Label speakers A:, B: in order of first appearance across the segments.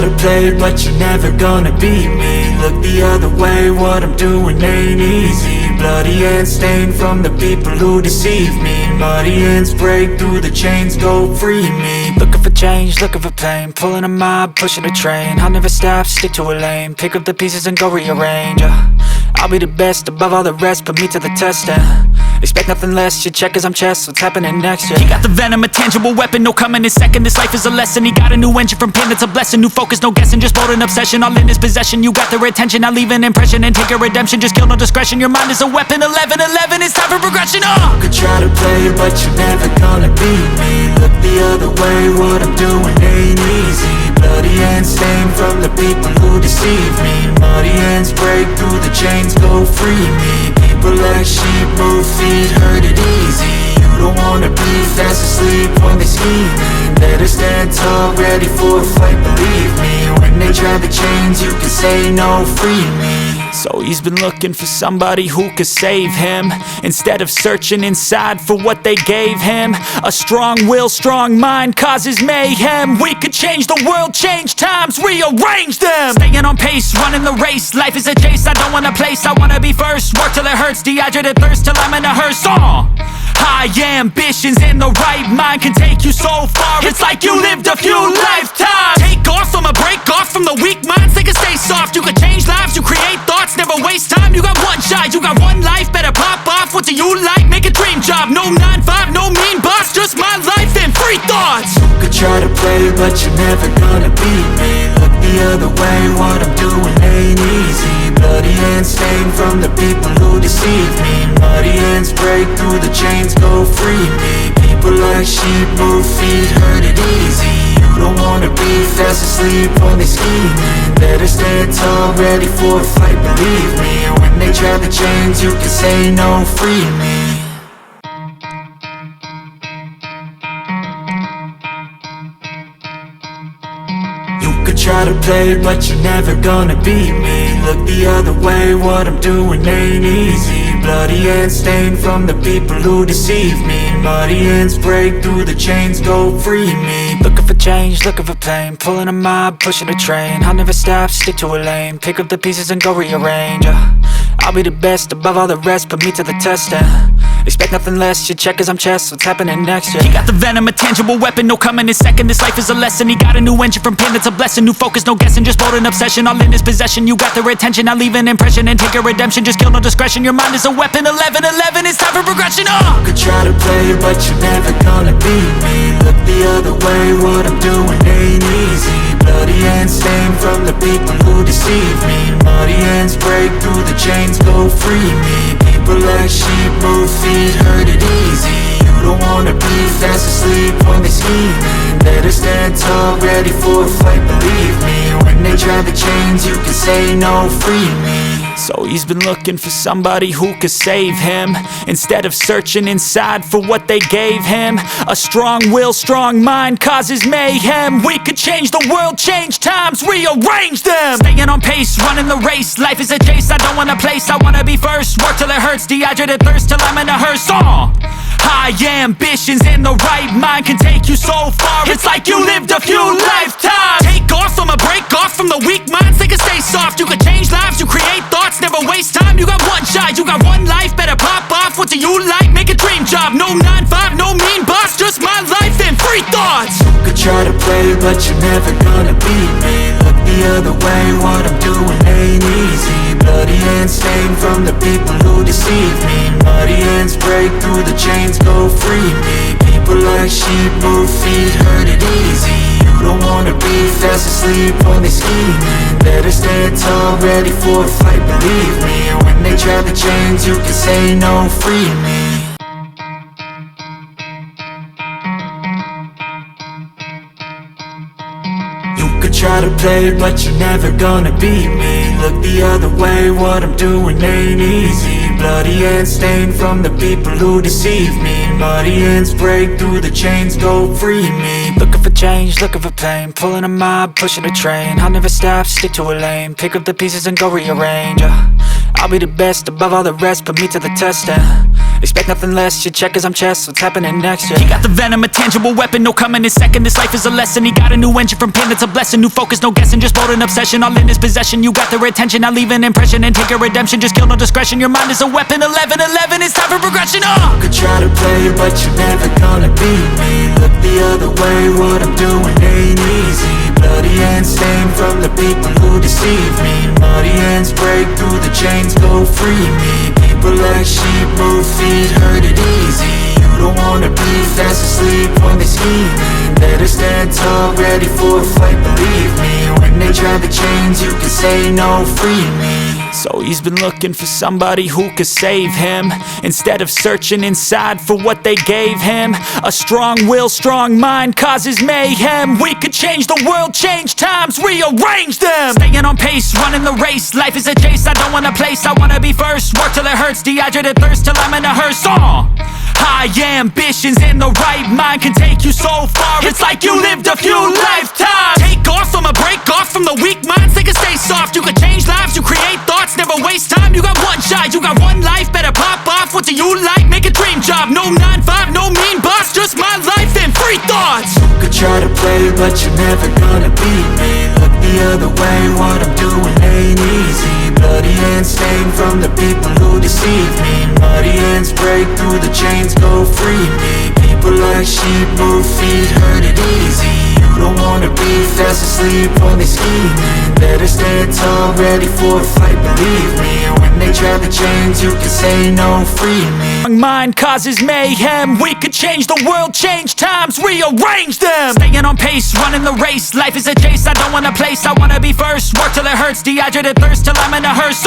A: to play, but you're never gonna beat me. Look the other way, what I'm doing ain't easy. Bloody hands stained from the people who deceive me. Muddy hands break through the chains, go free me. Looking for change, looking for pain, pulling a mob, pushing a train. I'll never stop, stick to a lane, pick up the pieces and go rearrange. I'll be the best above all the rest, put me to the test and expect nothing less, your check as I'm chess, what's happening next, yeah. He got the venom, a tangible weapon, no coming in second. This life is a lesson, he got a new engine from pain, it's a blessing. New focus, no guessing, just bold and obsession, all in his possession. You got their attention, I'll leave an impression and take your redemption. Just kill, no discretion, your mind is a weapon. 11-11, it's time for progression, You could try to play, but you're never gonna beat me. Look the other way, what I'm doing ain't easy. Bloody hands stained from the people who deceive me. Muddy hands break through the chains, go free me. People like sheep move feet, hurt it easy. You don't wanna be fast asleep when they scheming. Better stand tall, ready for a fight, believe me. When they try the chains, you can say no, free me. So he's been looking for somebody who could save him, instead of searching inside for what they gave him. A strong will, strong mind causes mayhem. We could change the world, change times, rearrange them. Staying on pace, running the race. Life is a chase, I don't want a place, I wanna be first. Work till it hurts, dehydrated thirst till I'm in a hearse. High ambitions and the right mind can take you so far. It's like you lived a few lifetimes. Take off from a break off from the weak minds, they can stay soft. You can change lives, you create thoughts, never waste time. You got one shot, you got one life, better pop off. What do you like? Make a dream job. No 9-5, no mean boss, just my life and free thoughts. You could try to play, but you're never gonna beat me. Look the other way, what I'm doing ain't easy. Bloody hands stained from the people who deceive me. Muddy hands break through the chains, go free me. People like sheep move feet, hurt it easy. You don't wanna be fast asleep when they scheming. Better stand tall, ready for a fight, believe me. When they try the chains, you can say no, free me. Try to play, but you're never gonna beat me. Look the other way, what I'm doing ain't easy. Bloody hands stained from the people who deceive me. Muddy hands break through the chains, go free me. Looking for change, looking for pain, pulling a mob, pushing a train. I'll never stop, stick to a lane, pick up the pieces and go rearrange. I'll be the best above all the rest, put me to the test and expect nothing less, your check as I'm chess, what's happening next, yeah. He got the venom, a tangible weapon, no coming in second. This life is a lesson, he got a new engine from pain, it's a blessing. New focus, no guessing, just bold and obsession, all in his possession. You got their attention, I'll leave an impression and take your redemption. Just kill, no discretion, your mind is a weapon. 11-11, it's time for progression, You could try to play, but you're never gonna beat me. Look the other way, what I'm doing ain't easy. Bloody hands stained from the people who deceive me. Muddy hands break through the chains, go free me. People like sheep move feet, hurt it easy. You don't wanna be fast asleep when they scheming. Better stand tall, ready for a fight, believe me. When they try the chains, you can say no, free me. So he's been looking for somebody who could save him, instead of searching inside for what they gave him. A strong will, strong mind causes mayhem. We could change the world, change times, rearrange them. Staying on pace, running the race. Life is a chase, I don't want a place, I wanna be first. Work till it hurts, dehydrated thirst till I'm in a hearse. High ambitions and the right mind can take you so far. It's like you lived a few lifetimes. Take off from a break off from the weak minds, they can stay soft. You can change lives, you create thoughts, never waste time. You got one shot, you got one life, better pop off. What do you like? Make a dream job. No 9-5, no mean boss, just my life and free thoughts. You could try to play, but you're never gonna beat me. Look the other way, what I'm doing ain't easy. Bloody hands stained from the people who deceive me. Muddy hands break through the chains, go free me. People like sheep move feet, hurt it easy. You don't wanna be fast asleep when they scheming. Better stand tall, ready for a fight, believe me. When they try the chains, you can say no, free me. Try to play, but you're never gonna beat me. Look the other way, what I'm doing ain't easy. Bloody hands stained from the people who deceive me. Muddy hands break through the chains, go free me. Looking for change, looking for pain, pulling a mob, pushing a train. I'll never stop, stick to a lane, pick up the pieces and go rearrange. I'll be the best above all the rest, put me to the test and
B: Expect nothing less, you check as I'm chess. What's happening next, yeah. He got the venom, a tangible weapon. No coming in second, this life is a lesson. He got a new engine from pain, that's a blessing. New focus, no guessing, just bold and obsession. All in his possession, you got their attention. I'll leave an impression and take a redemption. Just kill, no discretion, your mind is a weapon. 11-11, it's time for progression,
A: You could try to play, but you're never gonna beat me. Look the other way, what I'm doing ain't easy. Bloody hands stained from the people who deceive me. Muddy hands break through the chains, go free me. People like sheep move feet, hurt it easy. You don't wanna be fast asleep when they scheming. Better stand tall, ready for a fight, believe me. When they try the chains, you can say no, free me.
B: So he's been looking for somebody who could save him, instead of searching inside for what they gave him. A strong will, strong mind causes mayhem. We could change the world, change times, rearrange them. Staying on pace, running the race. Life is a chase, I don't want a place. I wanna be first, work till it hurts. Dehydrated thirst till I'm in a hearse. High ambitions and the right mind can take you so far. It's like you lived a few lifetimes. Take off, I'ma break off from the weak minds. They can stay soft, you can change lives, you create thoughts. Never waste time, you got one shot, you got one life. Better pop off, what do you like? Make a dream job, no 9-5, no mean boss. Just my life and free thoughts.
A: You could try to play, but you're never gonna beat me. Look the other way, what I'm doing ain't easy. Bloody hands stained from the people who deceive me. Muddy hands break through the chains, go free me. People like sheep move feet, hurt it easy. You don't wanna be fast asleep when they scheming. Better stand tall, ready for a fight, believe me. When they try the chains, you can say no, free me.
B: Mind causes mayhem. We could change the world, change times, rearrange them. Staying on pace, running the race. Life is a chase, I don't want a place. I wanna be first, work till it hurts. Dehydrated thirst till I'm in a hearse.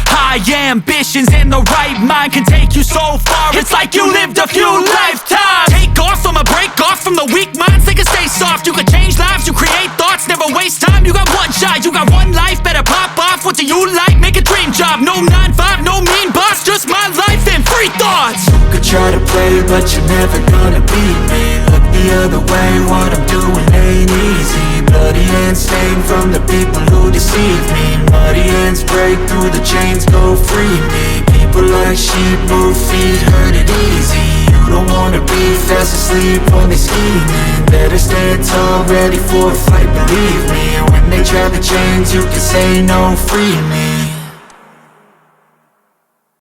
B: High ambitions and the right mind can take you so far. It's like you lived a few lifetimes. Take off, I'ma break off from the weak minds. They can stay soft, you can change lives, you create thoughts. Never waste time, you got one shot, you got one life. Better pop off, what do you like? Make a dream job, no 9-5, no mean boss. Just my life and free thoughts.
A: You could try to play, but you're never gonna beat me. Look the other way, what I'm doing ain't easy. Bloody hands stained from the people who deceive me. Muddy hands break through the chains, go free me. People like sheep move feet, hurt it easy. You don't wanna be fast asleep when they scheming. Better stand tall, ready for a fight, believe me. When they try the chains, you can say no, free me.